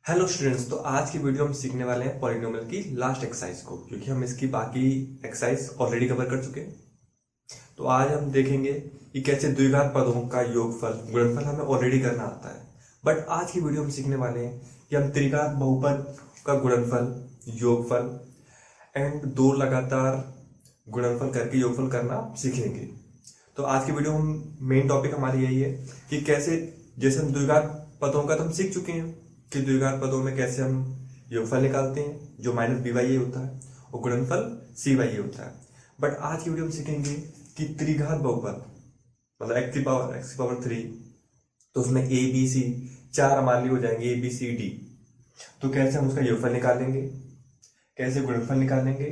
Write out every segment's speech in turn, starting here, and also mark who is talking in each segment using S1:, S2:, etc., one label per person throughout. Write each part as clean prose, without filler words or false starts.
S1: Hello students, तो आज की वीडियो हम सीखने वाले हैं पॉलिनोमियल की लास्ट एक्सरसाइज को, क्योंकि हम इसकी बाकी एक्सरसाइज ऑलरेडी कवर कर चुके हैं। तो आज हम देखेंगे कि कैसे द्विघात पदों का योगफल गुणनफल हमें ऑलरेडी करना आता है। बट आज की वीडियो हम सीखने वाले हैं कि हम त्रिघात बहुपद का गुणनफल, योगफल एंड दो लगातार गुणनफल करके योगफल करना सीखेंगे। तो आज की वीडियो हम मेन टॉपिक हमारी यही है कि कैसे, जैसे हम द्विघात पदों का तो हम सीख चुके हैं कि द्विघात पदों में कैसे हम योगफल निकालते हैं जो माइनस बी वाई ए होता है और गुणनफल सी वाई ए होता है। बट आज की वीडियो में सीखेंगे कि त्रिघात बहुपद मतलब एक्स की पावर 3, तो उसमें ए बी सी चार हमारे लिए हो जाएंगे, ए बी सी डी। तो कैसे हम उसका योगफल निकालेंगे, कैसे गुणनफल निकालेंगे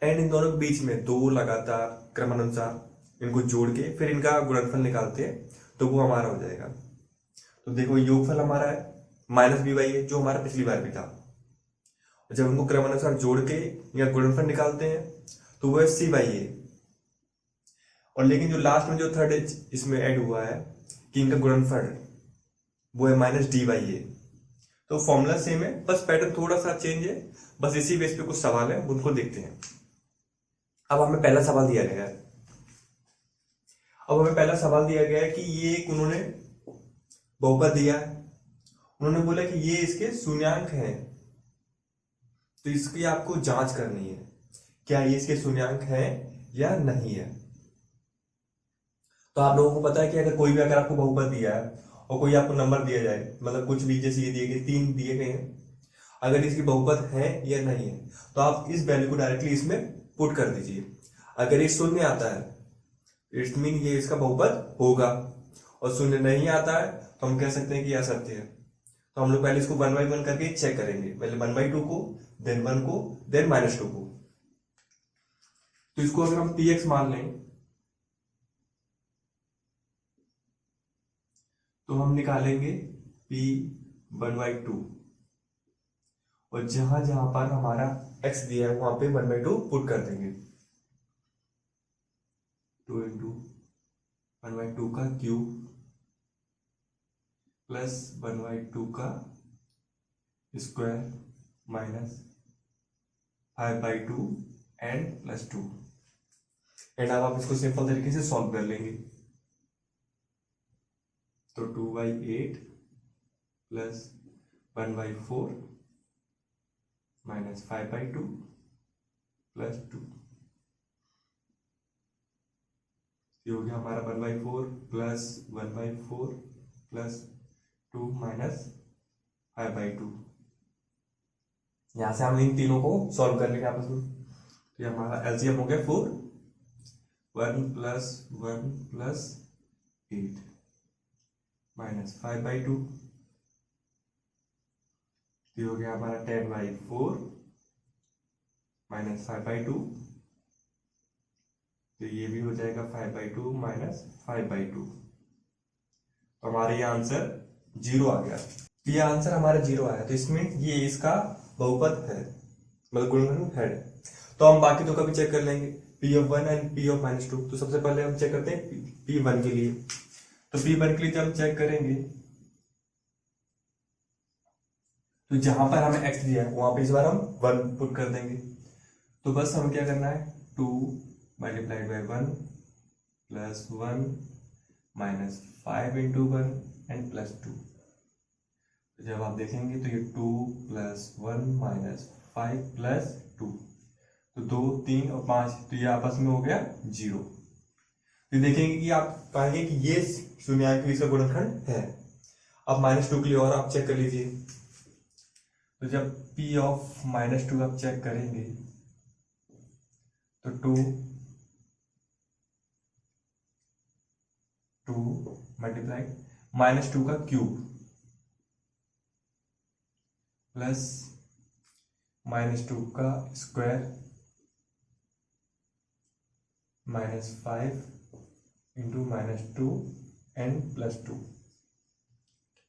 S1: एंड इन दोनों के बीच में दो लगातार क्रमानुसार इनको जोड़ के फिर इनका गुणनफल निकालते हैं तो वो हमारा हो जाएगा। तो देखो, योगफल हमारा है माइनस बी वाई है जो हमारा पिछली बार भी था। जब इनको क्रमानुसार जोड़ के या गुणनफल निकालते हैं तो वो है सी वाई ए। और लेकिन जो लास्ट में जो थर्ड इसमें ऐड हुआ है कि इनका गुणनफल वो है माइनस डी वाई ए। तो फॉर्मूला सेम है, बस पैटर्न थोड़ा सा चेंज है। बस इसी बेस पे कुछ सवाल है, उनको देखते हैं। अब हमें पहला सवाल दिया गया है कि ये एक उन्होंने बहुपद दिया है। उन्होंने बोला कि ये इसके शून्यांक हैं, तो इसकी आपको जांच करनी है क्या ये इसके शून्यांक हैं या नहीं है। तो आप लोगों को पता है कि अगर आपको बहुपद दिया है और कोई आपको नंबर दिया जाए, मतलब कुछ भी, जैसे ये दिए गए 3 दिए गए हैं, अगर इसकी बहुपद है या नहीं है तो आप इस वैल्यू को डायरेक्टली इसमें पुट कर दीजिए। अगर ये शून्य आता है इट मीन ये इसका बहुपद होगा, और शून्य नहीं आता है तो हम कह सकते हैं कि यह असत्य है। तो हम लोग पहले इसको 1 by 1 करके चेक करेंगे, पहले 1 by 2 को, देन 1 को, देन -2 को। तो इसको अगर हम px मान लें तो हम निकालेंगे p 1 by 2, और जहां जहां पर हमारा x दिया है वहां पे 1 by 2 पुट कर देंगे। 2 into 1 by 2 का क्यूब प्लस 1 by 2 का square minus 5 by 2 and plus 2। And अब आप इसको सिंपल तरीके से सॉल्व कर लेंगे। तो 2 by 8 plus 1 by 4 minus 5 by 2 plus 2। ये हो गया हमारा 1 by 4 plus 1 by 4 plus 2 minus 5 by 2। यहां से हम इन तीनों को सॉल्व कर लेंगे आपस में। तो ये हमारा एलसीएम हो गया 4, 1 प्लस 1 प्लस 8 माइनस 5 by 2। ये हो गया हमारा 10 by 4 माइनस 5 by 2। तो ये भी हो जाएगा 5 by 2 माइनस 5 by 2। तो हमारे ये आंसर 0 आ गया। ये आंसर हमारा 0 आया, तो इसमें ये इसका बहुपद है, मतलब गुणनफल है। तो हम बाकी दो का भी चेक कर लेंगे, p of 1 and p of -2। तो सबसे पहले हम चेक करते हैं p1 के लिए। तो p1 के लिए जब हम चेक करेंगे तो जहां पर हमें x दिया है वहां पे इस बार हम 1 पुट कर देंगे। तो बस हमें क्या करना है, 2 multiplied by 1 plus 1 minus 5 into 1 and plus 2। तो जब आप देखेंगे तो ये 2 प्लस 1 माइनस 5 प्लस 2, तो 2, 3 और 5, तो ये आपस में हो गया 0। तो देखेंगे कि आप पाएंगे कि ये शून्यांक इसका गुणनखंड है। अब -2 के लिए और आप चेक कर लीजिए। तो जब p ऑफ -2 आप चेक करेंगे तो 2 मल्टीप्लाई -2 का क्यूब प्लस -2 का square minus 5 into -2 and plus 2।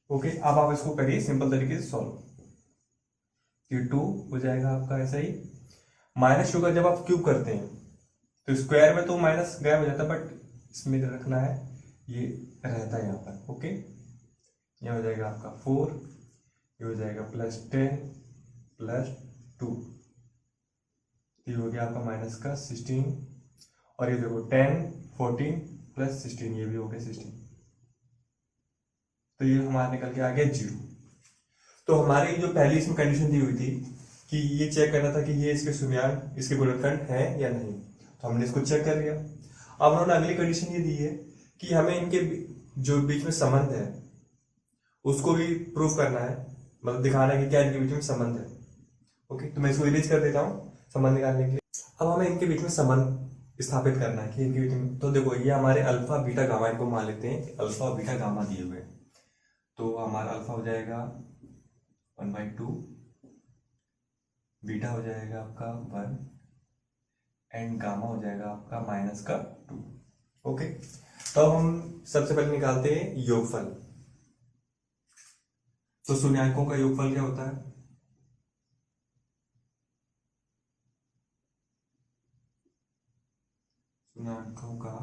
S1: Okay, अब आप इसको करिए सिंपल तरीके से सॉल्व। ये 2 हो जाएगा आपका ऐसा ही। -2 का जब आप क्यूब करते हैं तो स्क्वायर में तो माइनस गायब हो जाता है, बट इसमें रखना है, ये रहता है यहाँ पर। ओके, यह हो जाएगा आपका 4 ये हो जाएगा +10 + 2, ये हो गया आपका माइनस का 16, और ये देखो 10 14 + 16, ये भी हो गया 16, तो ये हमारा निकल के आ गया 0। तो हमारी जो पहली इसमें कंडीशन दी हुई थी कि ये चेक करना था कि ये इसके शून्यांक इसके गुणनखंड है या नहीं, तो हमने इसको चेक कर लिया। अब उन्होंने अगली कंडीशन ये दी है कि हमें इनके जो बीच में संबंध है उसको भी प्रूफ करना है, मतलब दिखाना है कि क्या इनके बीच में संबंध है। ओके, तो मैं इसको इरेज कर देता हूँ संबंध निकालने के लिए। अब हमें इनके बीच में संबंध स्थापित करना है कि इनके बीच में, तो देखो ये हमारे अल्फा बीटा गामा, इनको मान लेते हैं अल्फा बीटा गामा दिए हुए हैं। तो हमारा अल्फा हो जाएगा 1/2, बीटा हो जाएगा आपका 1, एंड गामा हो जाएगा आपका -2। ओके, तो हम सबसे पहले निकालते हैं योगफल। तो शून्याङ्कों का योगफल क्या होता है? शून्याङ्कों का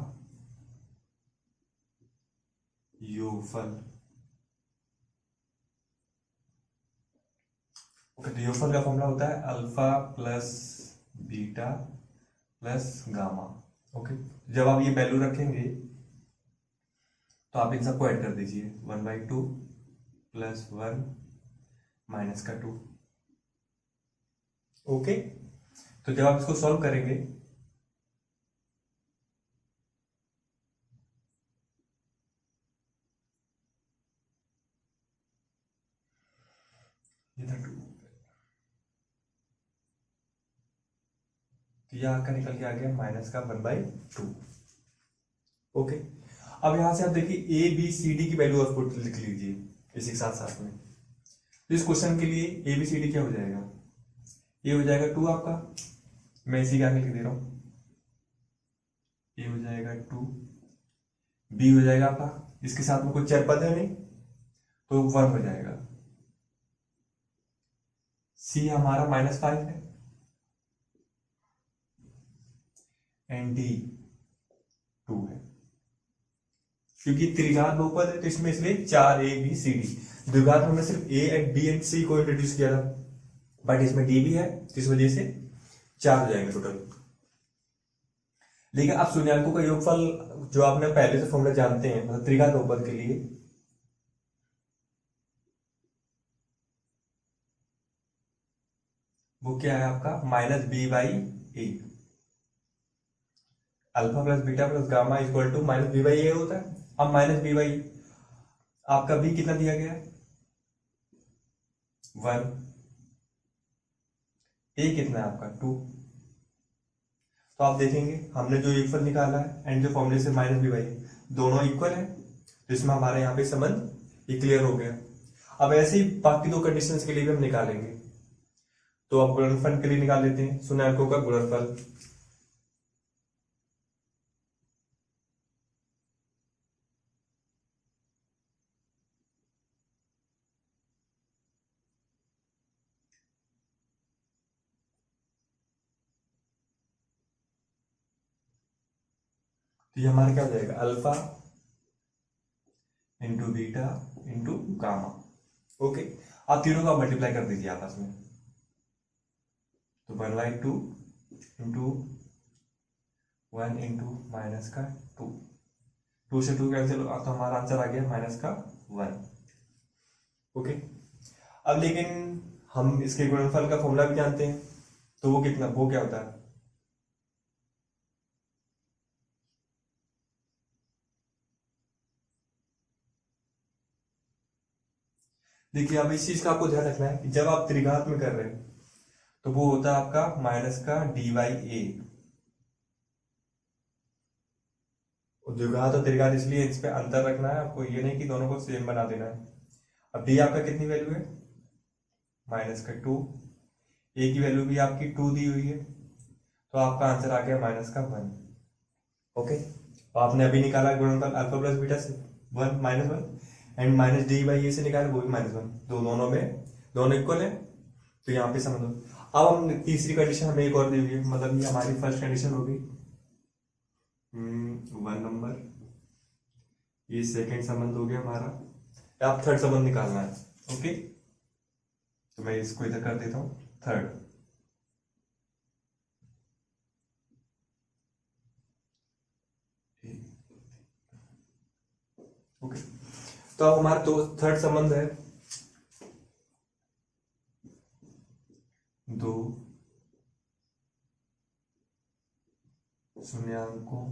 S1: योगफल। ओके, तो योगफल का फॉर्मूला होता है alpha plus beta plus gamma. Okay, जब आप ये वैल्यू रखेंगे तो आप इन सबको ऐड कर दीजिए, 1/2 + 1 -2। ओके, तो जब आप इसको सॉल्व करेंगे इधर 2, तो यह आपका निकल के आ गया -1/2। ओके, अब यहां से आप देखिए ABCD की वैल्यू आपको लिख लीजिए इसी के साथ साथ में। तो इस क्वेश्चन के लिए ABCD क्या हो जाएगा? ये हो जाएगा 2 आपका, मैं इसी के आगे लिख दे रहा हूं, ये हो जाएगा 2, B हो जाएगा आपका, इसके साथ में कोई चर पद है नहीं तो 1 हो जाएगा, C हमारा -5 है, एंड D 2 है। क्योंकि त्रिघात बहुपद है तो इसमें इसलिए 4ABCD, द्विघात में हमने सिर्फ A and B and C को इंट्रोड्यूस किया था, बट इसमें D भी है तो इस वजह से 4 हो जाएंगे टोटल। लेकिन अब शून्याङ्कों का योगफल जो आपने पहले से फॉर्मूला जानते हैं, मतलब त्रिघात बहुपद के लिए, वो क्या है आपका -B/A। Alpha plus beta plus gamma equal to -B/A होता है। अब -B/A आपका B कितना दिया गया है? 1, A कितना है आपका 2। तो आप देखेंगे हमने जो योगफल निकाला है एंड जो फॉर्मूले से -B/A दोनों इक्वल है, तो इसमें हमारे यहाँ पे संबंध ये क्लियर हो गया। अब ऐसे ही बाकी दो कंडीशंस के लिए भी हम निकालेंगे, तो अब गुणनफल के लिए निकाल लेते हैं शून्याङ्कों का गुणनफल। तो ये हमारा क्या हो जाएगा? Alpha into beta into gamma. Okay, आप तीनों का मल्टीप्लाई कर दीजिए आपस में, तो 1/2 इंटू 1 इंटू -2, 2 से 2 कैंसिल, तो हमारा आंसर आ गया -1। ओके, अब लेकिन हम इसके गुणनफल का फॉर्मूला भी जानते हैं, तो वो कितना, वो क्या होता है? देखिए, अब इस चीज का आपको ध्यान रखना है कि जब आप त्रिघात में कर रहे हैं तो वो होता है आपका -D/A। द्विघात और त्रिघात इसलिए इस पे अंतर रखना है आपको, ये नहीं कि दोनों को सेम बना देना है। अब D आपका कितनी वैल्यू है? -2। A की वैल्यू भी आपकी 2 दी हुई है, तो आपका आंसर आ गया -1। ओके, तो आपने अभी निकाला गुणनफल अल्फा प्लस बीटा से 1 -1, एंड -D/A से निकाला वो भी -1, तो दोनों में दोनों इक्वल है, तो यहाँ पे समझ लो। अब हम तीसरी कंडीशन हमें एक और दी हुई है, मतलब ये हमारी फर्स्ट कंडीशन होगी 1 नंबर, ये सेकंड संबंध हो गया हमारा, अब थर्ड संबंध निकालना है। ओके, तो मैं इसको इधर कर देता हूँ थर्ड। ओके, तो अब हमारा तो थर्ड संबंध है दो शून्यांकों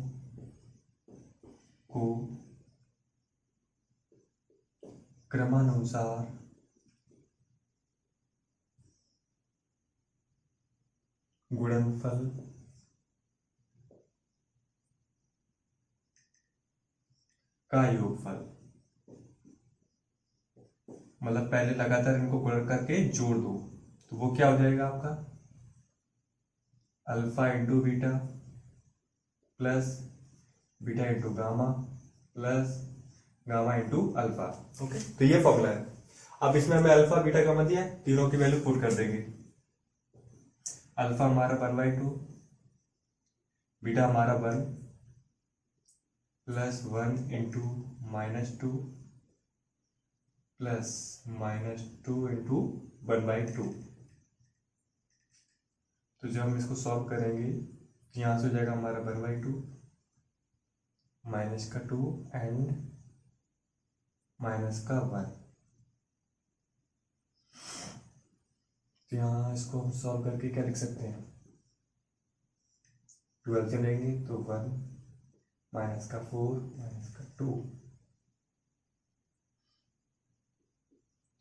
S1: को क्रमानुसार गुणनफल का योगफल, मतलब पहले लगातार इनको गुणन करके जोड़ दो, तो वो क्या हो जाएगा आपका alpha into beta plus beta into gamma plus gamma into alpha. Okay, तो ये फॉर्मूला है। अब इसमें हमें अल्फा बीटा गामा दिया है, तीनों की वैल्यू पुट कर देंगे। अल्फा हमारा 1/2, बीटा हमारा 1 प्लस 1 इंटू -2 प्लस -2 इंटू 1/2। तो जब हम इसको सॉल्व करेंगे तो यहाँ से हो जाएगा हमारा 1/2 माइनस का 2 एंड माइनस का 1। तो यहाँ इसको हम सॉल्व करके क्या लिख सकते हैं, 12 से लेंगे तो 1 माइनस का 4 माइनस का 2,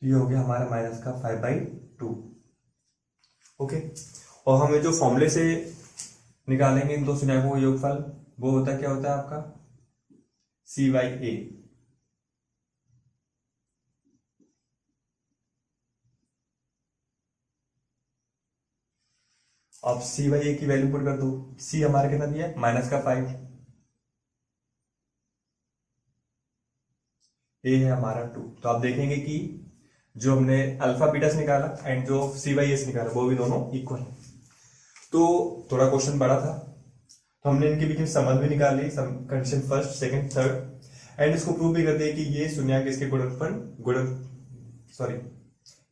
S1: तो ये हो गया हमारा माइनस का 5/2। ओके, और हमें जो फॉर्मूले से निकालेंगे इन दो शून्यांकों का योगफल, वो होता क्या होता है आपका C/A। अब C/A की वैल्यू पुट कर दो। C हमारा कितना दिया है माइनस का 5, A है हमारा 2। तो आप देखेंगे कि जो हमने अल्फा बीटा से निकाला एंड जो C/A से निकाला वो भी दोनों इक्वल है। तो थोड़ा क्वेश्चन बड़ा था, तो हमने इनके बीच में संबंध भी निकाल ली, condition first second third, and इसको प्रूव भी कर दिया कि ये शून्यांक इसके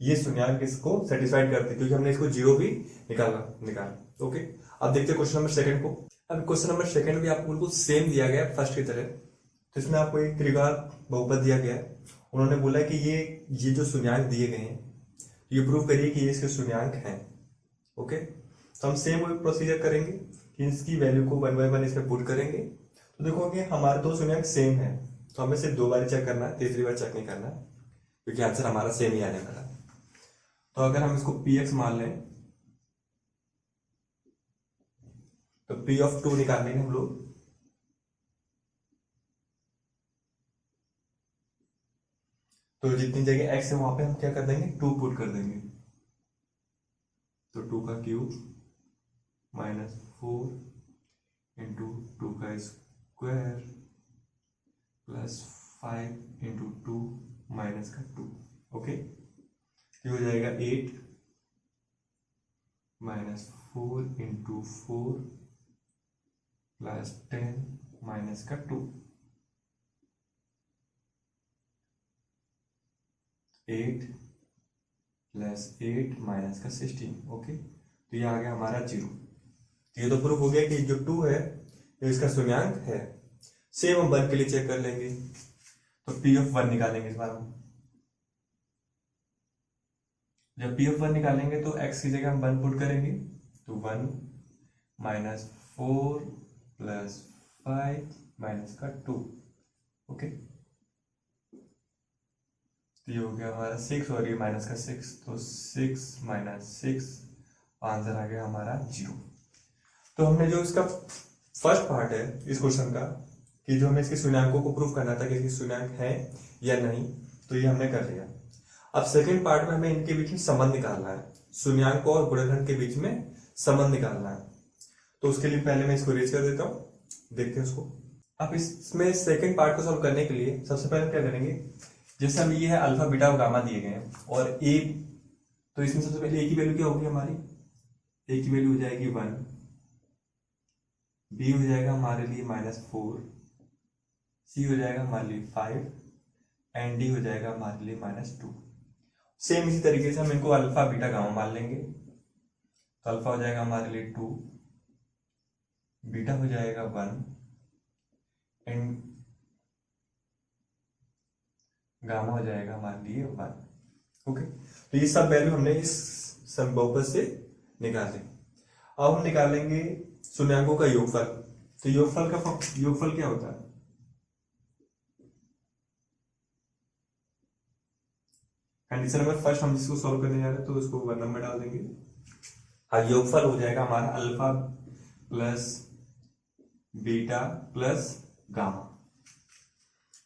S1: ये शून्यांक इसको सेटिस्फाइड करते, क्योंकि हमने इसको जीरो भी निकाला। ओके, अब देखते हैं क्वेश्चन नंबर सेकंड को। अब क्वेश्चन नंबर सेकंड भी आपको बिल्कुल सेम दिया गया है फर्स्ट की तरह। तो इसमें आपको एक त्रिघात बहुपद दिया गया है। उन्होंने बोला कि ये जो शून्यांक दिए गए हैं, ये प्रूव करिए कि ये इसके शून्यांक हैं। ओके, तो हम सेम वही प्रोसीजर करेंगे कि इसकी वैल्यू को 1 बाय 1 इसमें पुट करेंगे। तो देखोगे हमारे दो शून्यांक सेम है, तो हमें सिर्फ 2 बार चेक करना है, तीसरी बार चेक नहीं करना, क्योंकि आंसर हमारा सेम ही आने वाला है। तो अगर हम इसको px मान लें तो p ऑफ 2 निकाल लेंगे हम लोग। तो जितनी जगह x है वहां पे हम क्या कर देंगे 2 पुट कर देंगे। तो 2 का क्यूब -4 इंटू 2 का स्क्वायर प्लस 5 इंटू 2 माइनस का 2। ओके, ये हो जाएगा 8 -4 इंटू 4 प्लस 10 माइनस का 2। 8 प्लस 8 माइनस का 16। ओके, तो ये आ गया हमारा 0। ये तो प्रूफ हो गया कि जो 2 है ये इसका शून्यांक है। सेम हम 1 के लिए चेक कर लेंगे, तो p ऑफ 1 निकालेंगे इस बार हम। जब p ऑफ 1 निकालेंगे तो x की जगह हम 1 पुट करेंगे, तो 1 -4 प्लस 5 माइनस का 2। ओके, तो ये हो गया हमारा 6 और ये माइनस का 6, तो 6 माइनस 6, आंसर आ गया हमारा 0। तो हमने जो इसका फर्स्ट पार्ट है इस क्वेश्चन का, कि जो हमें इसके शून्यांकों को प्रूव करना था कि इसके शून्यांक है या नहीं, तो ये हमने कर लिया। अब सेकंड पार्ट में हमें इनके बीच में संबंध निकालना है, शून्यांकों और गुणनखंड के बीच में संबंध निकालना है। तो उसके लिए पहले मैं इसको रेज कर देता हूँ, देखते हैं उसको। अब इसमें सेकंड पार्ट को सॉल्व करने के लिए सबसे पहले क्या करेंगे, जैसे हम ये है अल्फा बीटा और गामा दिए गए हैं और ए, तो इसमें सबसे पहले ए की वैल्यू क्या होगी हमारी, ए की वैल्यू हो जाएगी 1, बी हो जाएगा हमारे लिए -4, सी हो जाएगा हमारे लिए 5 एंड डी हो जाएगा हमारे लिए -2। सेम इसी तरीके से हम इनको अल्फा बीटा गामा मान लेंगे। तो अल्फा हो जाएगा हमारे लिए 2, बीटा हो जाएगा 1 एंड गामा हो जाएगा हमारे लिए 1। ओके, तो ये सब वैल्यू हमने इस बहुपद से निकाले। अब हम निकालेंगे शून्यांकों का योगफल। तो योगफल क्या होता है? कंडीशन नंबर फर्स्ट हम इसको सॉल्व करने जा रहे हैं, तो इसको 1 नंबर डाल देंगे। अब योगफल हो जाएगा हमारा alpha plus beta plus gamma.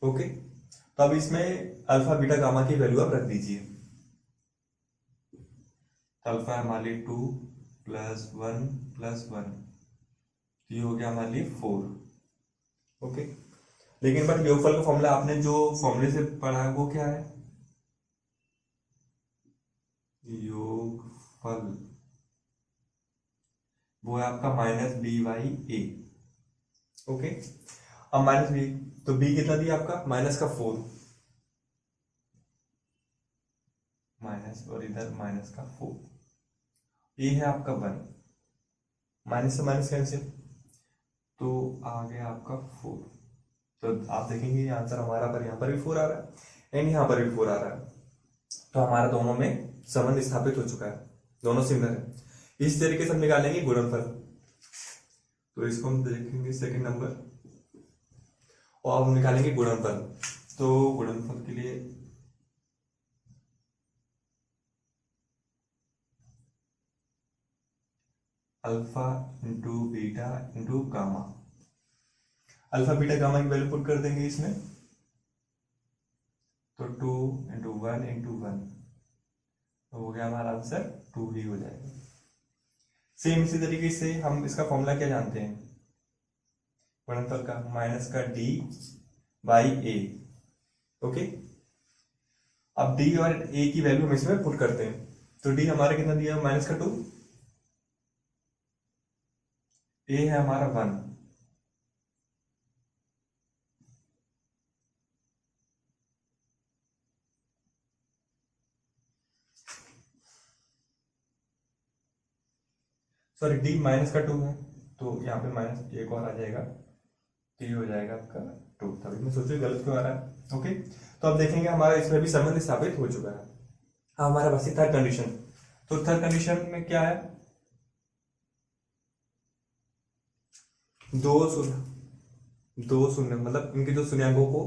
S1: Okay, तो अब इसमें अल्फा बीटा गामा की वैल्यू आप रख दीजिए। अल्फा है हमारे लिए 2 प्लस 1 प्लस 1, ये हो गया हमारे लिए 4। ओके, लेकिन बट योगफल का फॉर्मूला आपने जो फॉर्मूले से पढ़ा है वो क्या है? योगफल वो है आपका minus B by A. Okay, अब माइनस बी, तो बी कितना दिया आपका? माइनस का 4 माइनस, और इधर माइनस का 4, ये है आपका 1, माइनस से माइनस कैंसिल, तो आ गया आपका 4। तो आप देखेंगे आंसर हमारा पर यहाँ पर भी 4 आ रहा है एंड यहाँ पर भी 4 आ रहा है। तो हमारा दोनों में संबंध स्थापित हो चुका है, दोनों सिमिलर है। इस तरीके से हम निकालेंगे गुणनफल। तो इसको हम देखेंगे सेकंड नंबर, और हम निकालेंगे गुणनफल। तो गुणनफल के लिए alpha into beta into gamma, alpha beta gamma की वैल्यू पुट कर देंगे इसमें। तो 2 इंटू 1 इंटू 1, तो हो गया हमारा आंसर 2 ही हो जाएगा। सेम इसी तरीके से हम इसका फॉर्मूला क्या जानते हैं गुणनफल का? माइनस का डी बाई ए। ओके, अब डी और ए की वैल्यू हम इसमें पुट करते हैं। तो डी हमारा कितना दिया? माइनस का 2, ए है हमारा 1, सॉरी डी माइनस का 2 है, तो यहाँ पे माइनस एक और आ जाएगा, तो ये हो जाएगा आपका 2। तभी मैं सोचू गलत क्यों आ रहा है। ओके, तो अब देखेंगे हमारा इसमें भी संबंध स्थापित हो चुका है। हाँ, हमारा बस थर्ड कंडीशन। तो थर्ड कंडीशन में क्या है? दो शून्य मतलब इनके दो शून्यांकों को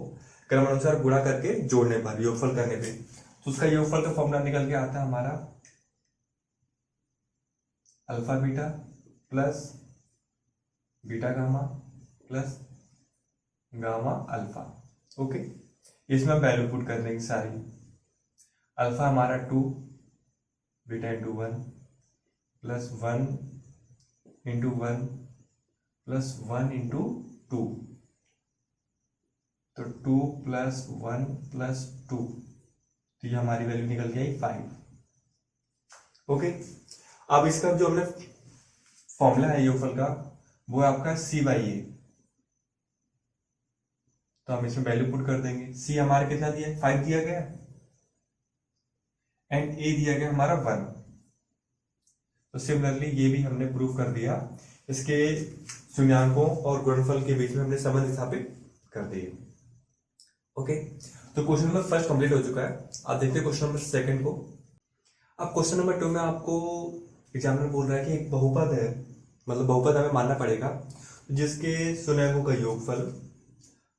S1: क्रमानुसार गुणा करके जोड़ने पर, योगफल करने पे, तो उसका योगफल का फॉर्मूला निकल के आता है हमारा alpha beta plus beta gamma plus gamma alpha. Okay, इसमें वैल्यू पुट कर देंगे सारी। अल्फा हमारा 2 beta into 1 plus 1 into 1 plus 1 into 2, तो 2 प्लस 1 प्लस 2, तो ये हमारी वैल्यू निकल गई 5। ओके, अब इसका जो हमने फॉर्मूला है योगफल का वो है आपका सी बाई ए। तो हम इसमें वैल्यू पुट कर देंगे। सी हमारा कितना दिया है? 5 दिया गया एंड ए दिया गया हमारा 1। तो सिमिलरली ये भी हमने प्रूव कर दिया, इसके शून्यांकों और गुणनफल के बीच में हमने संबंध स्थापित कर दिए। ओके, तो क्वेश्चन नंबर फर्स्ट कंप्लीट हो चुका है। आप देखते हैं क्वेश्चन नंबर सेकंड को। अब क्वेश्चन नंबर 2 में आपको एग्जामिनर बोल रहा है कि एक बहुपद है, मतलब बहुपद हमें मानना पड़ेगा जिसके शून्यांकों का योगफल,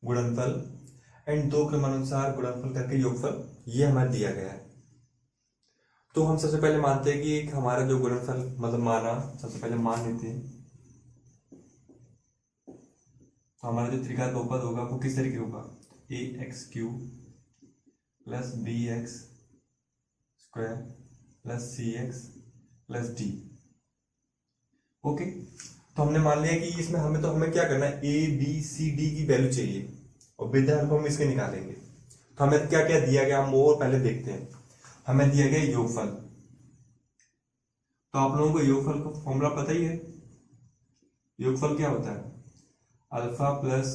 S1: गुणनफल एंड दो क्रमानुसार गुणनफल करके योगफल ये हमें दिया गया है। तो हम सबसे पहले मानते हैं कि एक हमारा जो गुणनफल मतलब माना, सबसे पहले मान लेते हैं। तो हमारा जो त्रिघात बहुपद होगा वो किस तरीके होगा? A x cube plus b x square plus c x plus d. Okay, तो हमने मान लिया कि इसमें हमें क्या करना है? ए बी सी डी की वैल्यू चाहिए और विद द हेल्प हम इसके निकालेंगे। तो हमें क्या क्या दिया गया हम वो पहले देखते हैं। हमें दिया गया योगफल। तो आप लोगों को योगफल का फॉर्मूला पता ही है। योगफल क्या होता है? Alpha plus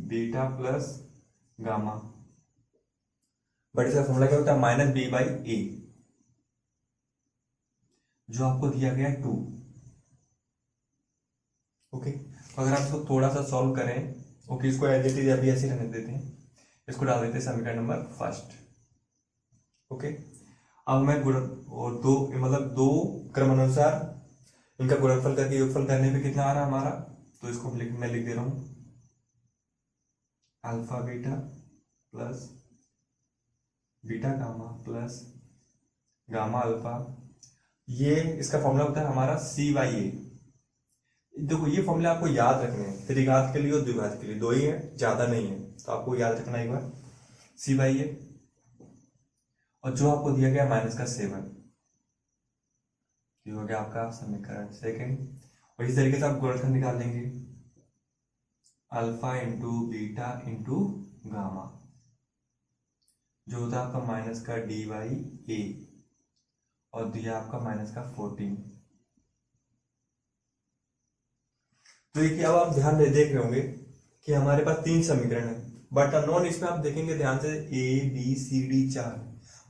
S1: beta plus gamma, but इसका फॉर्मूला क्या होता है? माइनस बी बाई ए। जो आपको दिया गया है 2। ओके, तो अगर आप इसको थोड़ा सा सॉल्व करें, ओके, इसको एज इट इज अभी ऐसे रहने देते हैं, इसको डाल देते हैं समीकरण नंबर फर्स्ट। ओके, अब मैं गुण और दो मतलब दो क्रमानुसार इनका गुणनफल करके योगफल करने पे कितना आ रहा है हमारा, तो इसको मैं लिख दे रहा हूं alpha beta plus beta gamma plus gamma alpha. ये इसका फॉर्मूला होता है हमारा C/A। देखो ये फॉर्मूला आपको याद रखने हैं, त्रिघात के लिए और द्विघात के लिए, दो ही है, ज्यादा नहीं है, तो आपको याद रखना एक बार C/A। और जो आपको दिया गया -7, ये हो गया आपका समीकरण सेकंड। और इस तरीके से आप गुणनफल निकाल लेंगे, alpha into beta into gamma, जो होता है आपका -D/A, और दिया आपका -14। तो देखिए अब आप ध्यान दे देख रहे होंगे कि हमारे पास 3 समीकरण है, बट अननोन इसमें आप देखेंगे ध्यान से ABCD 4,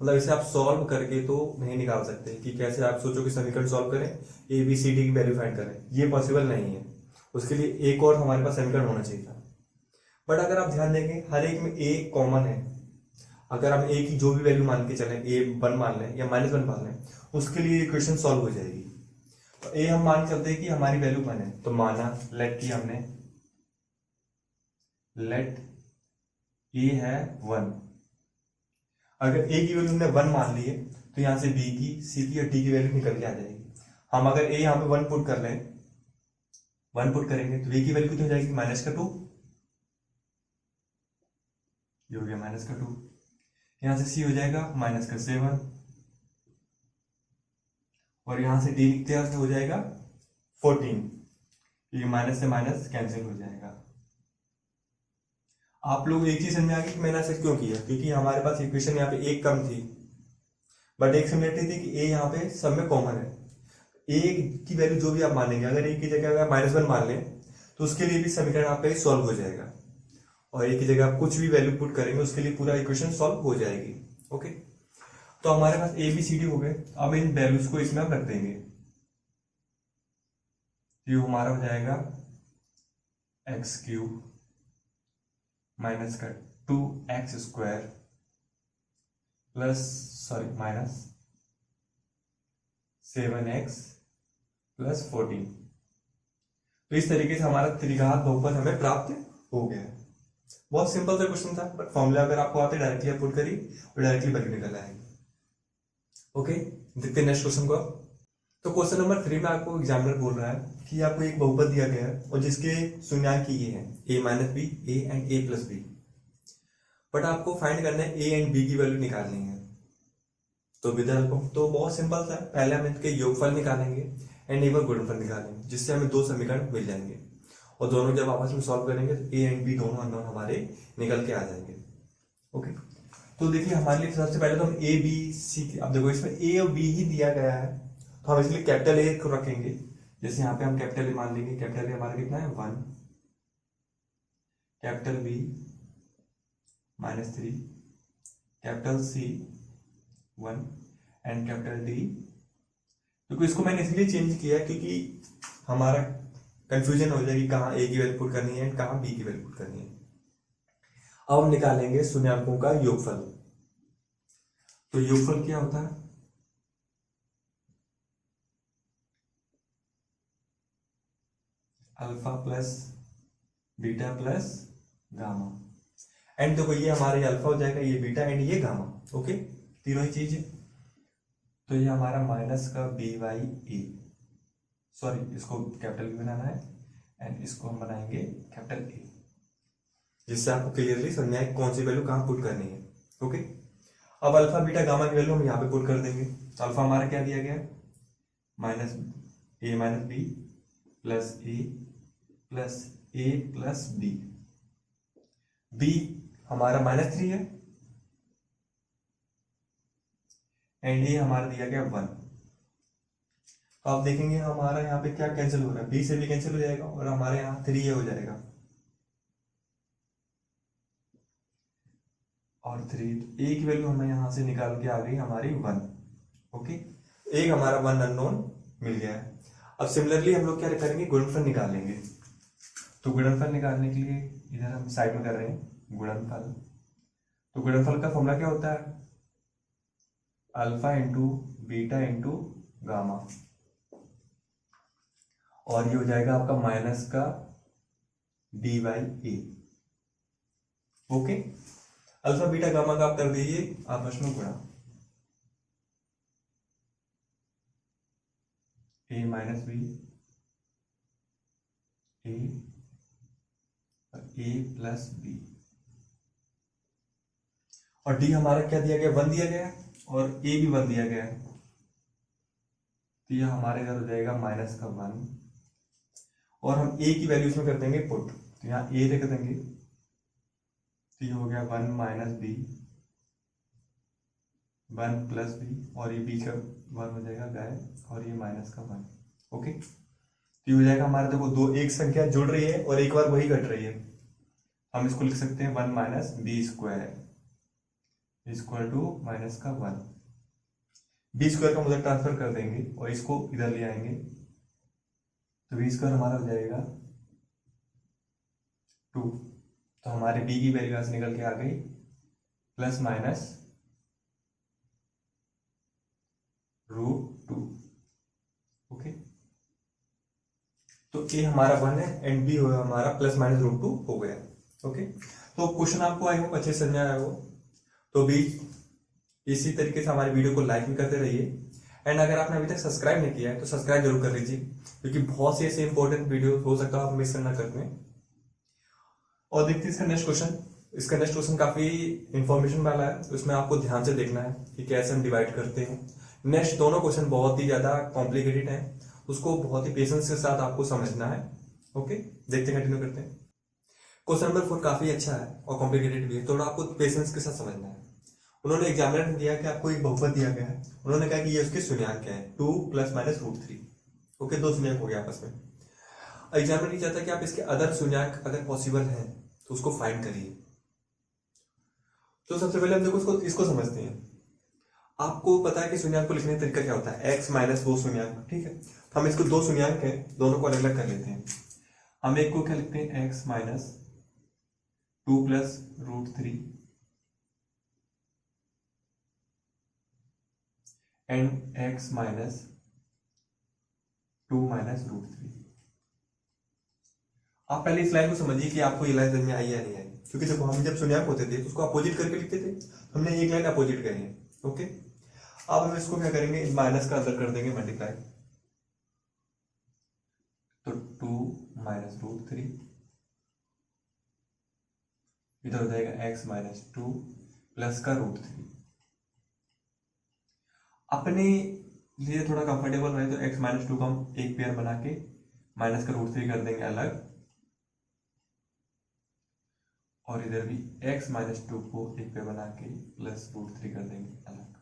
S1: मतलब इसे आप सॉल्व करके तो नहीं निकाल सकते कि कैसे आप सोचो कि समीकरण सॉल्व करें ABCD की वैल्यू फाइंड करें, ये पॉसिबल नहीं है। उसके लिए एक और हमारे पास समीकरण होना चाहिए था। बट अगर आप ध्यान देंगे हर एक में A कॉमन है, अगर हम A की जो भी वैल्यू मान के चलें, A1 मान लें या -1 मान लें, उसके लिए इक्वेशन सॉल्व हो जाएगी। तो A हम मान चलते हैं कि हमारी वैल्यू 1 है, तो माना लेट की हमने लेट A है 1। अगर A की वैल्यू हमने 1 मान ली है, तो यहां से B की, C की और D की वैल्यू निकल के आ जाएगी। हम अगर A यहाँ पे 1 पुट कर लें, 1 पुट करेंगे तो A की वैल्यू कितनी हो जाएगी, -2, ये हो गया -2। यहां से C हो जाएगा -7, और यहां से D निकलते हो जाएगा 14, क्योंकि माइनस से माइनस कैंसिल हो जाएगा। आप लोग एक चीज समझ में आ गई कि मैंने ऐसा क्यों किया, क्योंकि हमारे पास इक्वेशन यहाँ पे एक कम थी, बट एक सिमिलरिटी थी कि A यहाँ पे सब में कॉमन है। A की वैल्यू जो भी आप मानेंगे, अगर A की जगह अगर -1 मान लें, तो उसके लिए भी समीकरण आपका सॉल्व हो जाएगा, और A की जगह आप कुछ भी वैल्यू पुट करेंगे उसके लिए पूरा इक्वेशन सॉल्व हो जाएगी। ओके, तो हमारे पास ABCD हो गए। अब इन वैल्यूज को इसमें हम रख देंगे, ये हमारा हो जाएगा x³ माइनस का 2x² प्लस -7x प्लस 14। तो इस तरीके से हमारा त्रिघात बहुपद हमें प्राप्त हो गया। बहुत सिंपल सा क्वेश्चन था, बट फॉर्मूला अगर आपको आते डायरेक्टली आप पुट करिए और डायरेक्टली वैल्यू निकल आएगी। ओके, देखते हैं नेक्स्ट क्वेश्चन को। तो क्वेश्चन नंबर 3 में आपको एग्जामिनर बोल रहा है कि आपको एक बहुपद दिया गया है और जिसके शून्यांक ये है a-b, a and a+b, but आपको फाइंड करना है a एंड b की वैल्यू निकालनी है। तो विकल्प तो बहुत सिंपल सा है, पहले हम इनके योगफल निकालेंगे एंड एक बार गुणनफल निकालेंगे, जिससे हमें 2 समीकरण मिल जाएंगे, और दोनों जब आपस में सॉल्व करेंगे तो a एंड b दोनों अननोन हमारे निकल के आ जाएंगे। ओके, तो देखिए हमारे लिए सबसे पहले तो हम a b c, अब देखो इसमें a और b ही दिया गया है, तो हम इसलिए कैपिटल A को रखेंगे। जैसे यहाँ पे हम कैपिटल A मान लेंगे, कैपिटल A हमारा कितना है 1, capital B -3, capital C 1 and capital D। तो इसको मैंने इसलिए चेंज किया क्योंकि हमारा कंफ्यूजन हो जाएगी कहाँ A की वैल्यू पुट करनी है एंड कहाँ B की वैल्यू पुट करनी है। अब हम निकालेंगे शून्याङ्कों का योगफल। तो योगफल क्या होता है, alpha plus beta plus gamma, and देखो ये हमारा ये अल्फा हो जाएगा, ये बीटा एंड ये गामा। ओके, तीनों ही चीज है। तो ये हमारा -b/a, सॉरी इसको कैपिटल B बनाना है एंड इसको हम बनाएंगे कैपिटल A, जिससे आपको क्लियरली समझ में आए कौन सी वैल्यू कहाँ पुट करनी है। ओके, अब अल्फा बीटा गामा की वैल्यू हम यहाँ पे पुट कर देंगे। तो अल्फा हमारा क्या दिया गया, -a-b plus a plus a plus b, b हमारा -3 है एंड a हमारा दिया गया 1। तो आप देखेंगे हमारा यहाँ पे क्या कैंसिल हो रहा है, b से भी कैंसिल हो जाएगा और हमारे यहाँ 3a हो जाएगा, और 3 a की वैल्यू हमें यहाँ से निकाल के आ गई हमारी 1। ओके, एक हमारा वन अननोन मिल गया है। अब सिमिलरली हम लोग क्या करेंगे, गुणनफल निकालेंगे। तो गुणनफल निकालने के लिए इधर हम साइड में कर रहे हैं गुणनफल। तो गुणनफल का फॉर्मूला क्या होता है, alpha into beta into gamma, और ये हो जाएगा आपका माइनस का D by A. Okay, alpha beta gamma का आप कर दीजिए आपस में गुणा, ए माइनस बी ए प्लस बी, और डी हमारा क्या दिया गया, 1 दिया गया है, और ए भी 1 दिया गया है। तो यह हमारे इधर हो जाएगा माइनस का 1, और हम ए की वैल्यू इसमें कर देंगे पुट, तो यहाँ ए लिख देंगे। तो ये हो गया 1 माइनस बी 1 प्लस बी, और ये बी का 1 हो जाएगा गायब, और ये माइनस का 1। ओके, तो ये हो जाएगा हमारे, देखो दो एक संख्या जुड़ रही है और एक बार वही घट रही है। हम इसको लिख सकते हैं 1 minus B square equal to minus का 1। बी स्क्वायर का उधर ट्रांसफर कर देंगे और इसको इधर ले आएंगे, तो बी स्क्वायर हमारा हो जाएगा 2। तो हमारे बी की वैल्यू से निकल के आ गई प्लस माइनस √2। ओके, तो ए हमारा 1 है एंड बी हमारा प्लस माइनस √2 हो गया। ओके, तो क्वेश्चन आपको आई होप अच्छे से समझ आया हो। तो भी इसी तरीके से हमारी वीडियो को लाइक भी करते रहिए, एंड अगर आपने अभी तक सब्सक्राइब नहीं किया है तो सब्सक्राइब जरूर कर लीजिए, क्योंकि बहुत से ऐसे इंपॉर्टेंट वीडियो हो सकता है आप मिस करना करते हैं। और देखते हैं इसका नेक्स्ट क्वेश्चन। इसका नेक्स्ट क्वेश्चन काफी इंफॉर्मेशन वाला है, उसमें आपको ध्यान से देखना है कि कैसे हम डिवाइड करते हैं। नेक्स्ट दोनों क्वेश्चन बहुत ही ज्यादा कॉम्प्लिकेटेड है, उसको बहुत ही पेशेंस के साथ आपको समझना है। ओके, देखते हैं, कंटिन्यू करते हैं। क्वेश्चन नंबर 4 काफी अच्छा है और कॉम्प्लिकेटेड भी है, थोड़ा आपको पेशेंस के साथ समझना है। उन्होंने एग्जामिनर ने दिया कि आपको एक बहुपद दिया गया है, उन्होंने कहा कि ये उसके शून्यांक क्या है, 2 प्लस माइनस √3। ओके, दो शून्यांक हो गया आपस में। एग्जामिनर ये चाहता है कि आप इसके अदर शून्यांक अगर पॉसिबल है तो उसको फाइंड करिए। तो सबसे पहले हम देखो इसको समझते हैं। आपको पता है कि शून्यांक को लिखने का तरीका क्या होता है, x माइनस 2 शून्यांक, ठीक है। तो हम इसको 2 शून्यांक है, दोनों को अलग अलग कर लेते हैं। हम एक को क्या लिखते हैं, x minus 2 plus √3 and x minus 2 minus √3। आप पहले इस लाइन को समझिए कि आपको ये लाइन समझ में आई या नहीं आई, क्योंकि देखो हम जब शून्यांक होते थे तो उसको अपोजिट करके लिखते थे, हमने एक लाइन अपोजिट करी है। ओके, अब हम इसको क्या करेंगे, माइनस का अंदर कर देंगे मल्टीप्लाई, तो 2 माइनस √3 इधर हो जाएगा x माइनस 2 प्लस का √3। अपने लिए थोड़ा कंफर्टेबल रहे तो x माइनस 2 का हम एक पेयर बना के माइनस का √3 कर देंगे अलग, और इधर भी x माइनस 2 को एक पेयर बना के प्लस √3 कर देंगे अलग।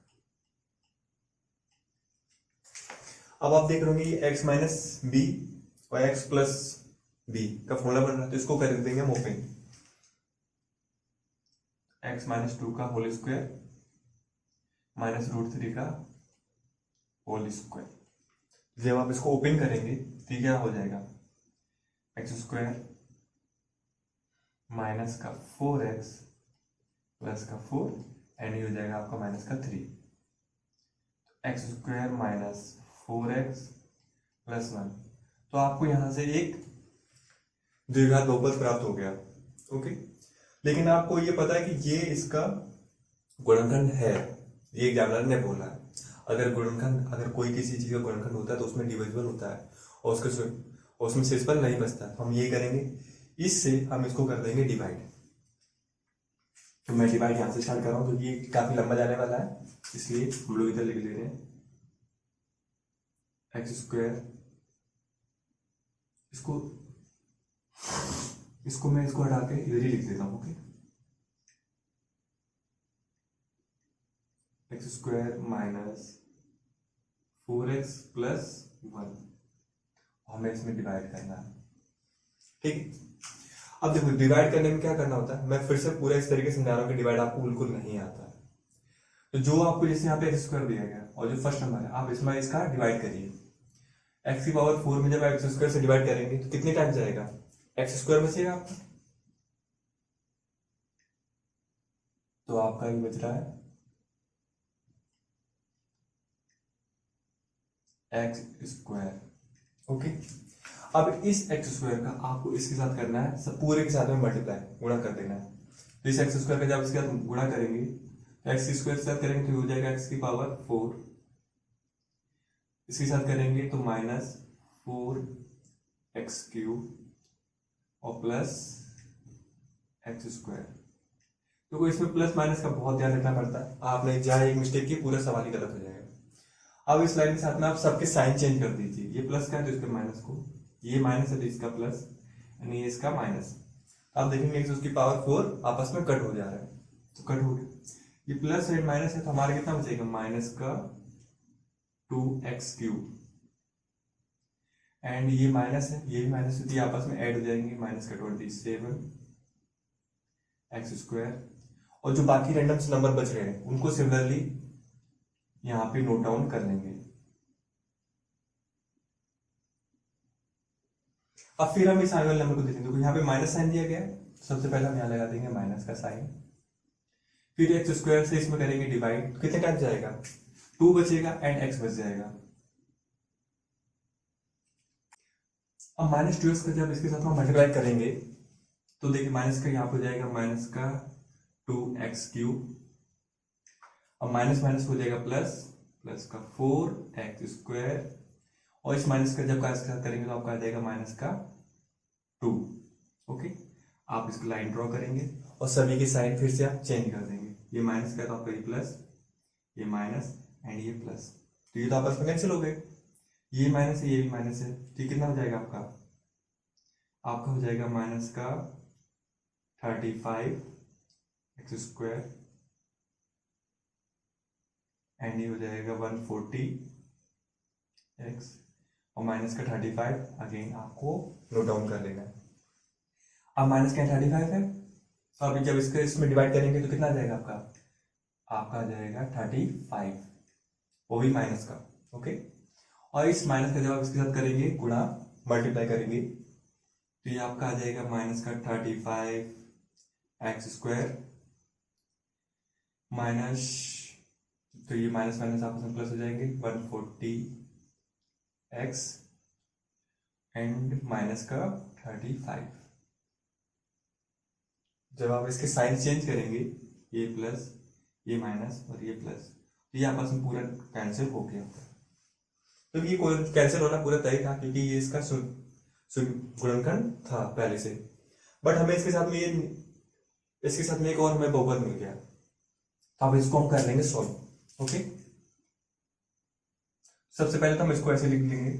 S1: अब आप देख रहे होंगे x माइनस बी और x प्लस बी का फॉर्मूला बन रहा है, तो इसको कर देंगे हम ओपन, x माइनस 2 का होल स्क्वायर माइनस √3 का होल स्क्वायर। जब आप इसको ओपन करेंगे तो क्या हो जाएगा, एक्स स्क्वायर माइनस का 4x प्लस का 4 एंड ये हो जाएगा आपका माइनस का 3। X square minus 4x plus 1, तो आपको यहां से एक द्विघात बहुपद प्राप्त हो गया। ओके, लेकिन आपको ये पता है कि ये इसका गुणनखंड है, ये एग्जामिनर ने बोला है। अगर कोई किसी चीज का गुणनखंड होता है तो उसमें डिविजिबल होता है और उसमें शेषफल नहीं बचता। हम ये करेंगे, इससे हम इसको कर देंगे डिवाइड। तो मैं डिवाइड यहां से स्टार्ट कर रहा हूं, तो ये काफी लंबा जाने वाला है, इसलिए हम लोग इधर लिख ले रहे हैं एक्स स्क्वायर। इसको मैं इसको हटा के इधर ही लिख देता हूं। Okay, x square minus 4x plus 1, हमें इसमें डिवाइड करना है। ठीक, अब देखो डिवाइड करने में क्या करना होता है, मैं फिर से पूरा इस तरीके से समझा रहा हूं कि डिवाइड आपको बिल्कुल नहीं आता है। तो जो आपको जैसे यहाँ पे एक्स स्क्वायर दिया गया और जो फर्स्ट नंबर है आप इसमें इसका डिवाइड करिए। एक्स की पावर 4 में जब एक्स स्क्वायर से डिवाइड करेंगे तो कितने टाइम जाएगा, एक्स स्क्वायर बचेगा आपका, तो आपका ये बच रहा है एक्स स्क्वायर। ओके, अब इस एक्स स्क्वायर का आपको इसके साथ करना है, सब पूरे के साथ में मल्टीप्लाई गुणा कर देना है। तो इस एक्स स्क्वायर का जब इसके साथ गुणा करेंगे तो एक्स स्क्वायर के साथ करेंगे तो हो जाएगा एक्स की पावर 4, इसके साथ करेंगे तो -4x³ और प्लस एक्स स्क्वायर। तो इसमें प्लस माइनस का बहुत ध्यान रखना पड़ता है, आपने जहाँ एक मिस्टेक की पूरा सवाल ही गलत हो जाएगा। अब इस लाइन के साथ में आप सबके साइन चेंज कर दीजिए, ये प्लस का है तो इसके माइनस को, ये माइनस है तो इसका प्लस, यानी ये इसका माइनस। आप देखेंगे कि उसकी पावर 4 आपस में कट हो जा रहा है, तो कट हो गया, ये प्लस है माइनस है तो हमारे कितना बचेगा, माइनस का 2x³ एंड ये माइनस है ये भी माइनस है तो ये आपस में ऐड हो जाएंगे, माइनस का 27x²। और जो बाकी रैंडम से नंबर बच रहे हैं उनको सिमिलरली यहां पे नोट डाउन कर लेंगे। अब फिर हम इस आने वाले नंबर को देखेंगे, तो यहाँ पे माइनस साइन दिया गया है, सबसे पहले हम यहाँ लगा देंगे माइनस का साइन, फिर एक्स स्क्वायर से इसमें करेंगे डिवाइड, कितने टाइम जाएगा, 2 बचेगा एंड x बच जाएगा। अब -2x का जब इसके साथ हम मल्टीप्लाई करेंगे तो देखिए माइनस का यहाँ पे हो जाएगा माइनस का 2x³, अब माइनस माइनस हो जाएगा प्लस, प्लस का 4x², और इस माइनस का जब का इसके साथ करेंगे तो आपका आ जाएगा माइनस का 2। ओके, आप इसको लाइन ड्रॉ करेंगे और सभी के साइन फिर से आप चेंज कर देंगे, ये माइनस का तो आपका ये प्लस, ये माइनस एंड ये प्लस, तो ये तो आपस में कैंसिल हो गए, ये माइनस है ये भी माइनस है, तो ये कितना हो जाएगा आपका, आपका हो जाएगा माइनस का 35x² एंड ये हो जाएगा 140x और माइनस का 35 अगेन आपको नोट डाउन कर लेना है। अब माइनस का 35 है तो अभी जब इसके इसमें डिवाइड करेंगे तो कितना आ जाएगा आपका, आपका आ जाएगा 35, वो भी माइनस का। ओके, और इस माइनस का जब आप इसके साथ करेंगे गुणा मल्टीप्लाई करेंगे तो ये आपका आ जाएगा माइनस का 35x² माइनस, तो ये माइनस माइनस आपस में प्लस हो जाएंगे 140x एंड माइनस का 35। जब आप इसके साइन चेंज करेंगे, ये प्लस ये माइनस और ये प्लस, तो ये आपस में पूरा कैंसिल हो गया। तो ये कैंसिल होना पूरा तय था क्योंकि ये इसका गुणनखंड था पहले से, बट हमें इसके साथ में एक और हमें बहुपद मिल गया, अब इसको हम कर लेंगे सॉल्व। ओके, सबसे पहले तो हम इसको ऐसे लिख लेंगे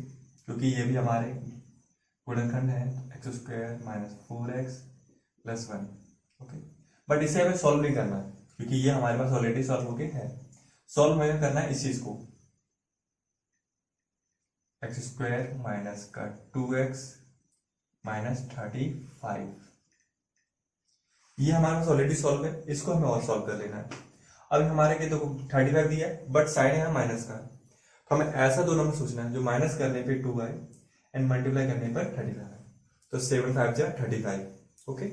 S1: क्योंकि ये भी हमारे गुणनखंड है, x² - 4x + 1। ओके, बट इसे हमें सॉल्व नहीं करना है क्योंकि ये हमारे पास ऑलरेडी सॉल्व हो गया है। सॉल्व हमें करना है इस चीज को, x² - 2x - 35, ये हमारे पास ऑलरेडी सॉल्व है, इसको हमें और सॉल्व कर लेना है। अब हमारे के तो 35 दिया है बट साइन है माइनस का, तो हमें ऐसा दो नंबर सोचना है जो माइनस करने पे 2 आए एंड मल्टीप्लाई करने पर 35 आए, तो 7 5 जा 35। ओके,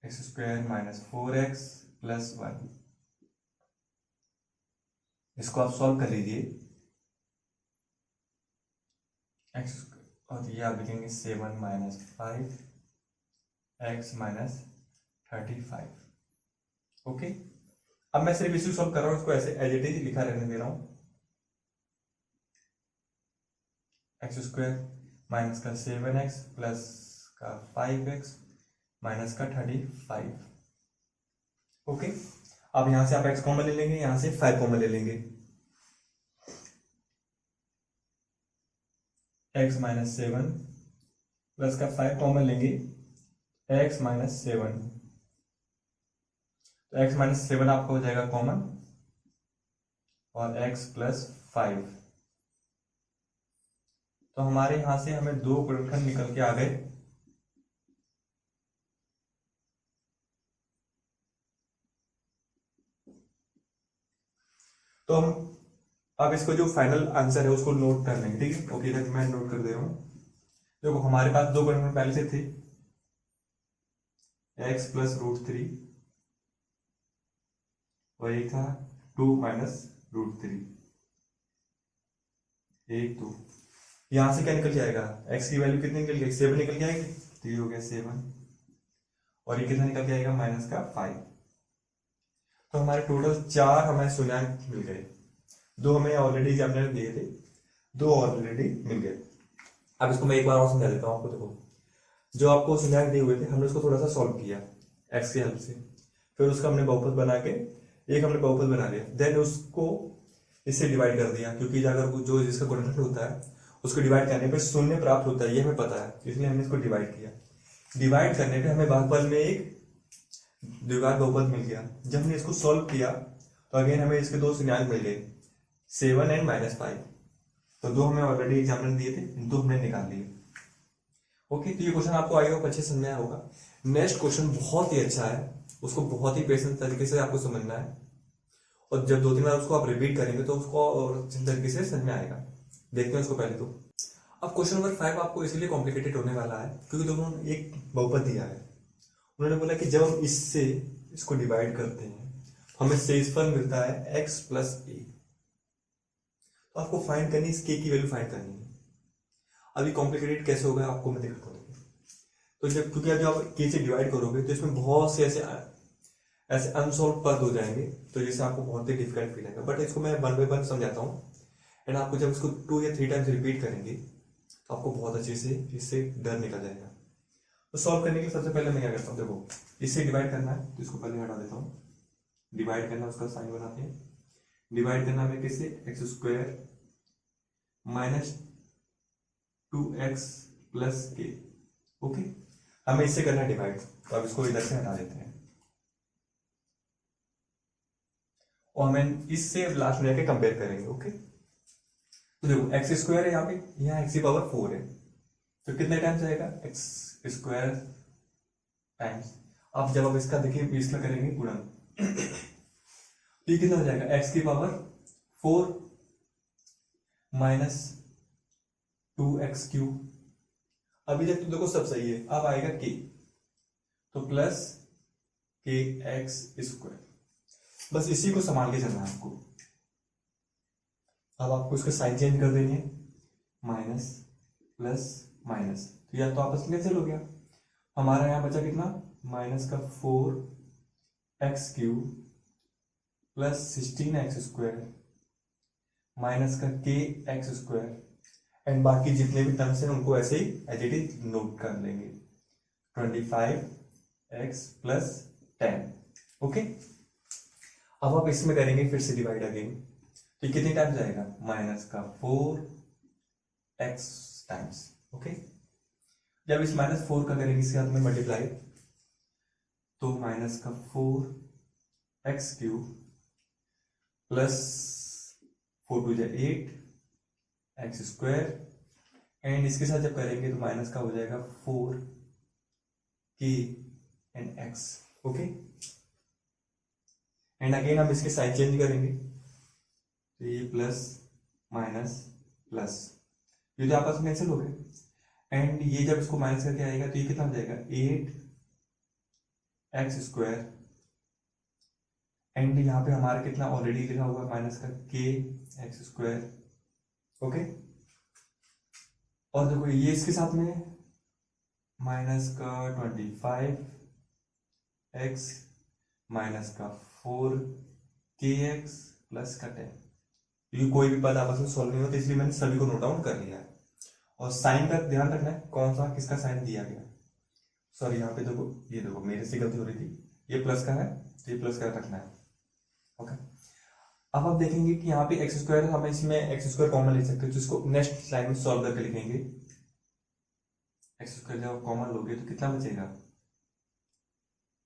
S1: x² - 4x + 1, इसको आप सॉल्व कर लीजिए, x और ये आप लिखेंगे 7 - 5x - 35। ओके, अब मैं सिर्फ इसी सॉल्व कर रहा हूं, इसको ऐसे एज इट इज लिखा रहने दे रहा हूं, x² माइनस का 7x प्लस का 5x माइनस का 35। ओके, अब यहां से आप x कॉमन ले लेंगे, यहां से 5 कॉमन ले लेंगे, x - 7 प्लस का 5 कॉमन लेंगे, x - 7, तो x - 7 आपका हो जाएगा कॉमन और x + 5, तो हमारे यहां से हमें 2 गुणनखंड निकल के आ गए। तो हम अब इसको जो फाइनल आंसर है उसको नोट कर लेंगे, ठीक है। ओके, मैं नोट कर दे रहा हूँ। देखो हमारे पास दो क्वेश्चन पहले से थे, x प्लस रूट थ्री और एक था 2 माइनस रूट थ्री। एक तो यहां से क्या निकल जाएगा, x की वैल्यू कितनी निकल गई, 7 निकल जाएगी, तो ये हो गया 7, और ये कितना निकल जाएगा, माइनस का 5। तो हमारे टोटल 4 हमें शून्यांक मिल गए। 2 हमें ऑलरेडी एग्जामिनर दिए थे, 2 ऑलरेडी मिल गए। अब इसको मैं एक बार और समझा देता हूँ आपको। देखो जो आपको शून्यांक दिए हुए थे, हमने उसको थोड़ा सा सॉल्व किया x की हेल्प से, फिर उसका हमने बहुपद बना के एक हमने बहुपद बना लिया, देन उसको इससे डिवाइड कर दिया, क्योंकि अगर जो जिसका गुणनफल होता है उसको डिवाइड करने पे शून्य प्राप्त होता है, ये हमें पता है, इसलिए हमने इसको डिवाइड किया। डिवाइड करने पे हमें भागफल में एक द्विघात बहुपद मिल गया। जब हमने इसको सॉल्व किया तो अगेन हमें इसके दो शून्यांक मिल गए, 7 एंड -5। तो 2 हमें ऑलरेडी एग्जामिनर दिए थे, 2 हमने निकाल लिए। ओके, तो ये क्वेश्चन आपको आई होप अच्छे समझ में आया होगा। नेक्स्ट क्वेश्चन बहुत ही अच्छा है, उसको बहुत ही पेशेंस तरीके से आपको समझना है, और जब 2-3 बार उसको आप रिपीट करेंगे तो उसको और अच्छे तरीके से समझ में आएगा। देखते हैं उसको पहले तो। अब क्वेश्चन नंबर 5 आपको इसलिए कॉम्प्लिकेटेड होने वाला है क्योंकि दोनों एक बहुपद दिया है। उन्होंने बोला कि जब हम इससे इसको डिवाइड करते हैं तो हमें शेषफल मिलता है x प्लस ए। तो आपको फाइंड करनी है इस k की वैल्यू फाइंड करनी है। अभी कॉम्प्लिकेटेड कैसे होगा आपको मैं दिखाता हूँ। तो जब क्योंकि जब आप k से डिवाइड करोगे तो इसमें बहुत से ऐसे अनसॉल्व पद हो जाएंगे, तो जैसे आपको बहुत ही डिफिकल्ट फील आएगा। बट इसको मैं 1 बाय 1 समझाता हूँ, एंड आपको जब इसको 2 या 3 टाइम्स रिपीट करेंगे तो आपको बहुत अच्छे से इससे डर निकल जाएगा। तो सॉल्व करने के लिए सबसे पहले मैं क्या करता हूँ, देखो इससे डिवाइड करना है तो इसको पहले हटा देता हूँ। डिवाइड करना, उसका साइन बनाते हैं। डिवाइड करना हमें किससे, x square minus 2x plus के। ओके, हमें इससे करना है डिवाइड, तो अब इसको इधर से हटा देते हैं और हमें इससे लास्ट में जाके कंपेयर करेंगे। ओके, तो देखो एक्स स्क्वायर है यहाँ पे, यहाँ एक्स की पावर 4 है, तो कितने टाइम्स आएगा, एक्स स्क्वायर टाइम्स। अब जब आप इसका देखिए इसका करेंगे गुणन तो ये कितना हो जाएगा, एक्स की पावर 4 माइनस 2x क्यूब। अभी तक तो देखो सब सही है, अब आएगा k, तो प्लस के एक्स स्क्वायर। बस इसी को संभाल के चलना है आपको। अब आपको इसका साइन चेंज कर देंगे, माइनस प्लस माइनस, तो या तो आपस में कैंसिल हो गया। हमारा यहां बचा कितना, माइनस का 4x cube plus 16x square minus का के एक्स स्क्वायर, एंड बाकी जितने भी टर्म्स हैं उनको ऐसे ही एज इट इज नोट कर लेंगे, 25x प्लस 10। ओके, अब आप इसमें करेंगे फिर से डिवाइड अगेन, तो ये कितने टाइम्स आएगा, माइनस का 4x टाइम्स। ओके, जब इस -4 का करेंगे इसके साथ में मल्टीप्लाई, तो माइनस का 4x cube plus 4 to 8 x square, and इसके साथ जब करेंगे तो माइनस का हो जाएगा 4k and x। Okay, and again हम इसके साइन चेंज करेंगे, तो ये प्लस माइनस प्लस, ये तो आपस में कैंसिल हो गए, एंड ये जब इसको माइनस करके आएगा तो ये कितना हो जाएगा, 8x स्क्वायर, एंड यहाँ पे हमारा कितना ऑलरेडी लिखा हुआ है, माइनस का k एक्स स्क्वायर। ओके, और देखो ये इसके साथ में माइनस का 25x माइनस का 4kx प्लस का 10। ये कोई भी पद आपस में सॉल्व नहीं होता, इसलिए मैंने सभी को नोट डाउन कर लिया है। और साइन का ध्यान रखना है, कौन सा किसका साइन दिया गया। सॉरी, यहाँ पे देखो, ये देखो मेरे से गलती हो रही थी, ये प्लस का है तो ये प्लस का रखना है। ओके, अब आप देखेंगे कि यहाँ पे एक्स स्क्वायर, हमें इसमें एक्स स्क्वायर कॉमन ले सकते हैं, तो इसको नेक्स्ट लाइन में सॉल्व करके लिखेंगे। एक्स स्क्वायर जब कॉमन लोगे तो कितना बचेगा,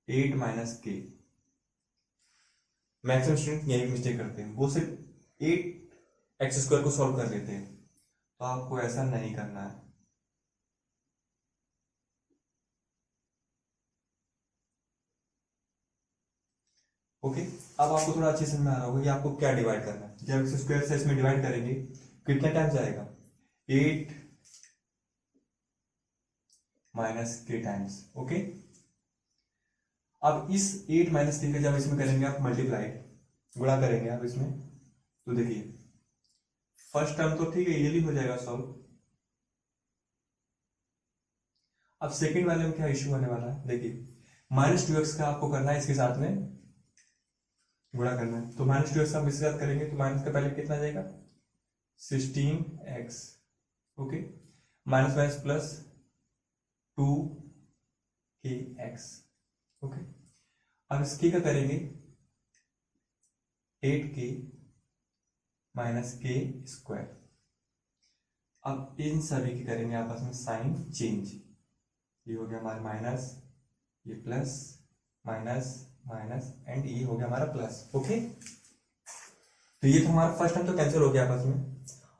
S1: 8 माइनस के। मैक्सिमम स्टूडेंट यही मिस्टेक करते हैं, वो सिर्फ 8 एक्स स्क्वायर को सॉल्व कर लेते हैं, तो आपको ऐसा नहीं करना है। ओके, अब आपको थोड़ा अच्छे से समझ में आ रहा होगा कि आपको क्या डिवाइड करना है। जब इसे स्क्वायर से इसमें डिवाइड करेंगे कितने टाइम्स आएगा, 8 माइनस के टाइम्स। ओके, अब इस 8 माइनस के का जब इसमें करेंगे आप मल्टीप्लाइड, गुणा करेंगे आप इसमें, तो देखिए फर्स्ट टर्म तो ठीक है इजीली हो जाएगा सॉल्व। अब सेकंड वाले में क्या इश्यू होने वाला है, देखिए -2x का आपको करना है इसके साथ में गुणा करना है, तो -2x हम इसके साथ करेंगे तो माइनस का पहले कितना आ जाएगा 16x। Okay, minus minus plus 2kx। Okay, अब इसके का करेंगे 8k माइनस के स्क्वायर। अब इन सभी की करेंगे आपस में साइन चेंज, ये हो गया हमारा माइनस, ये प्लस, माइनस माइनस एंड ये हो गया हमारा प्लस। ओके, तो ये तो हमारा फर्स्ट टाइम तो कैंसिल हो गया आपस में।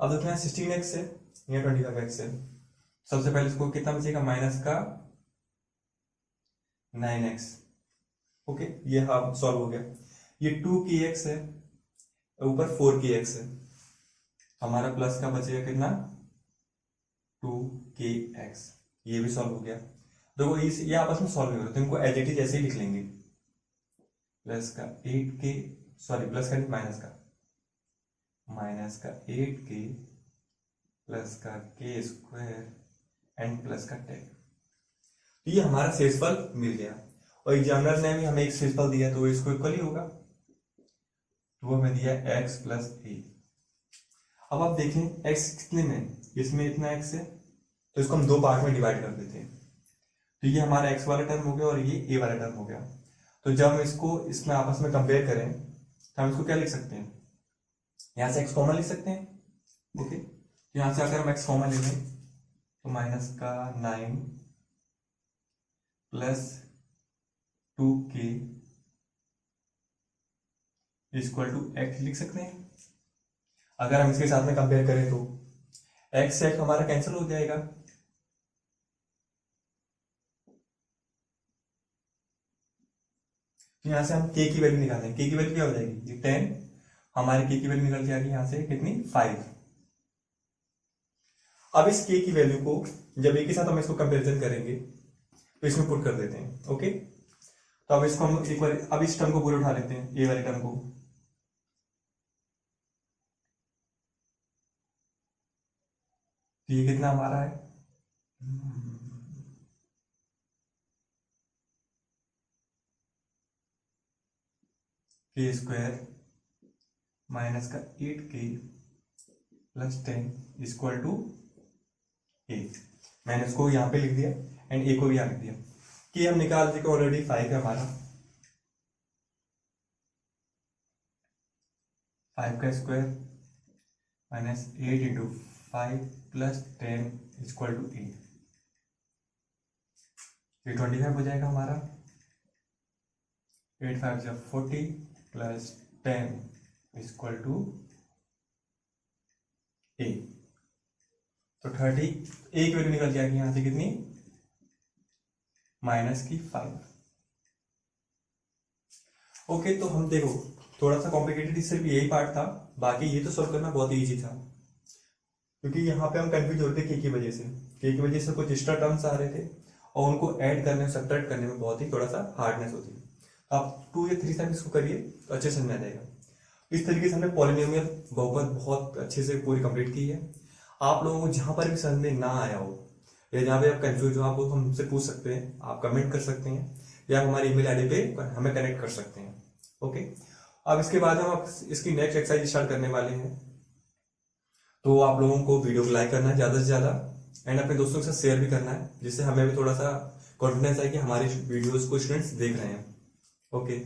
S1: अब देखते हैं 16x है या 25x है, सबसे पहले इसको कितना बचेगा माइनस का 9x। ओके, ये हाँ सॉल्व हो गया। ये 2kx है, ऊपर 4kx है, हमारा प्लस का बचेगा कितना 2kx, ये भी सॉल्व हो गया। देखो ये आपस में सॉल्व नहीं हो रहा तो इनको एज इट इज ऐसे ही लिख लेंगे, प्लस का 8k, सॉरी प्लस का माइनस का 8k प्लस का k स्क्वायर एंड प्लस का 10। तो ये हमारा शेषफल मिल गया, और एग्जामिनर ने भी हमें एक शेषफल दिया तो इसको इक्वल ही होगा, तो वो हमें दिया x प्लस a। अब आप देखें x कितने में, इसमें इतना x है तो इसको हम दो पार्ट में डिवाइड कर देते हैं, तो ये हमारा x वाला टर्म हो गया और ये a वाला टर्म हो गया। तो जब हम इसको इसमें आपस में कंपेयर करें तो हम इसको क्या लिख सकते हैं, यहां से x कॉमन लिख सकते हैं। ओके, यहां से अगर हम x कॉमन ले लें तो माइनस का 9 plus 2k equal to x लिख सकते हैं। अगर हम इसके साथ में कंपेयर करें तो x से x हमारा कैंसिल हो जाएगा, तो यहां से हम k की वैल्यू निकालें, k की वैल्यू क्या हो जाएगी, ये 10, हमारे k की वैल्यू निकल के आ गई यहां से कितनी 5। अब इस k की वैल्यू को जब एक ही साथ हम इसको कंपैरिजन करेंगे तो इसमें पुट कर देते हैं। ओके, तो अब इसको हम एक बार अब इस टर्म को पूरे उठा लेते हैं, a वाले टर्म को, तो ये कितना हमारा है k स्क्वायर माइनस का 8k plus 10 equal to a। मैंने इसको यहाँ पे लिख दिया एंड a को भी यहाँ लिख दिया। कि हम निकाल चुके ऑलरेडी 5 है हमारा, 5 का square minus 8 into 5 plus 10 equal to 8, ये 25 हो जाएगा हमारा। 8 5 जा 40 प्लस 10 इक्वल टू a, तो 30, a की वैल्यू निकल जाएगी यहां से कितनी माइनस की 5। ओके, तो हम देखो थोड़ा सा कॉम्प्लिकेटेड सिर्फ यही पार्ट था, बाकी ये तो सॉल्व करना बहुत इजी था, क्योंकि यहाँ पे हम कंफ्यूज हो रहे थे k की वजह से कुछ एक्स्ट्रा टर्म्स आ रहे थे और उनको ऐड करने सब्ट्रैक्ट करने में बहुत ही थोड़ा सा हार्डनेस होती है। आप 2 या 3 टाइम इसको करिए तो अच्छे समझ में आ जाएगा। इस तरीके से हमने पॉलिनोमियल बहुपद बहुत अच्छे से पूरी कंप्लीट की है। आप लोगों को जहां पर भी समझ में ना आया हो या जहाँ पे आप कंफ्यूज हो, आप लोग हमसे पूछ सकते हैं, आप कमेंट कर सकते हैं या आप हमारी ईमेल आईडी पे हमें कनेक्ट कर सकते हैं। ओके, अब इसके बाद हम इसकी नेक्स्ट एक्सरसाइज स्टार्ट करने वाले हैं, तो आप लोगों को वीडियो को लाइक करना है ज़्यादा से ज़्यादा एंड अपने दोस्तों के साथ शेयर भी करना है, जिससे हमें भी थोड़ा सा कॉन्फिडेंस आए कि हमारी वीडियोस को स्टूडेंट्स देख रहे हैं। ओके।